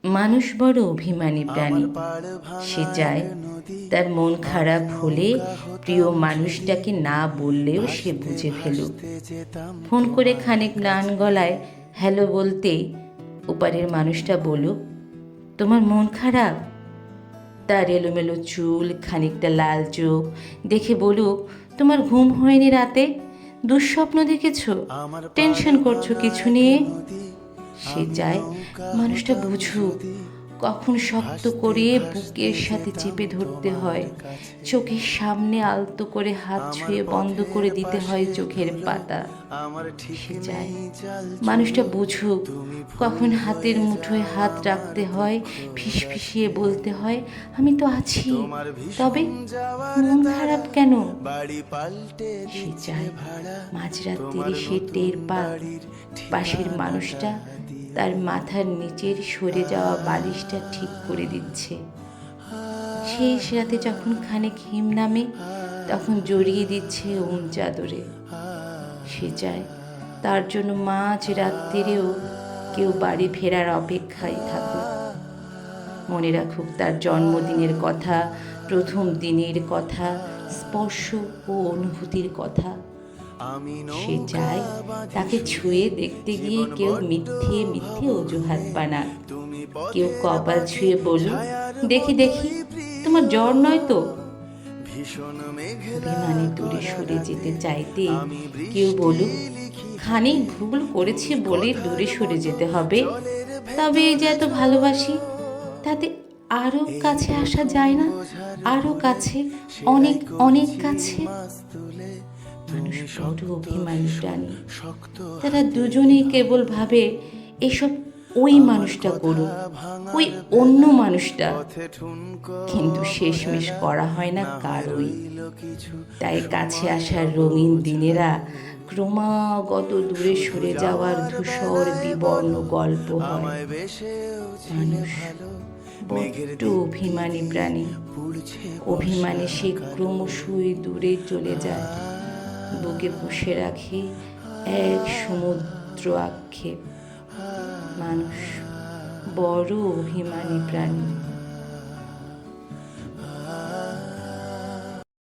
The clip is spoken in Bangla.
মানুষ বড় অভিমানী প্রাণী। সে চায় তার মন খারাপ হলে প্রিয় মানুষটাকে না বললেও সে বুঝে ফেলুক। ফোন করে খানিক ম্লান গলায় হ্যালো বলতেই ওপারের মানুষটা বলুক, তোমার মন খারাপ? তার এলোমেলো চুল, খানিকটা লাল চোখ দেখে বলুক, তোমার ঘুম হয়নি রাতে? দুঃস্বপ্ন দেখেছ? টেনশন করছো কিছু নিয়ে? সে চায় মানুষটা বুঝুক কখন শক্ত করে বুকের সাথে চেপে ধরতে হয়, চোখের সামনে আলতো করে হাত ছুঁয়ে বন্ধ করে দিতে হয় চোখের পাতা। সে চায় মানুষটা বুঝুক কখন হাতের মুঠোয় হাত রাখতে হয়, ফিসফিসিয়ে বলতে হয়, আমি তো আছি, তবে মন খারাপ কেন? সে চায় মাঝরাত্রিরে সে টের পাক পাশের মানুষটা তার মাথার নিচের সরে যাওয়া বালিশটা ঠিক করে দিচ্ছে। শেষ রাতে যখন খানিক হিম নামে তখন জড়িয়ে দিচ্ছে চাদরে। সে চায় তার জন্য মাঝ রাত্রিরেও কেউ বাড়ি ফেরার অপেক্ষায় থাকুক, মনে রাখুক তার জন্মদিনের কথা, প্রথম দিনের কথা, স্পর্শ ও অনুভূতির কথা। সে চায় তাকে ছুঁয়ে দেখতে গিয়ে কেউ মিথ্যে মিথ্যে অজুহাত বানাক, কেউ কপাল ছুঁয়ে বলুক, দেখি দেখি তোমার জ্বর নয় তো? অভিমানে দূরে সরে যেতে চাইতে কেউ বলুক, খানিক ভুল করেছি বলে দূরে সরে যেতে হবে, তবে এই যে এত ভালোবাসি তাতে আরো কাছে আসা যায় না? আরো কাছে, অনেক অনেক কাছে। মানুষ বড় অভিমানী প্রাণী। তারা দুজনেই কেবল ভাবে এসব ওই মানুষটা করুক, ওই অন্য মানুষটা, কিন্তু শেষমেশ করা হয় না কারোই। তাই কাছে আসার রঙিন দিনেরা ক্রমাগত দূরে সরে যাওয়ার ধূসর বিবর্ণ গল্প হয়। মানুষ বড্ড অভিমানী প্রাণী। অভিমানে সে ক্রমশই দূরে চলে যায়, বুকে পুষে রাখে এক সমুদ্র আক্ষেপ। মানুষ বড় অভিমানী প্রাণী।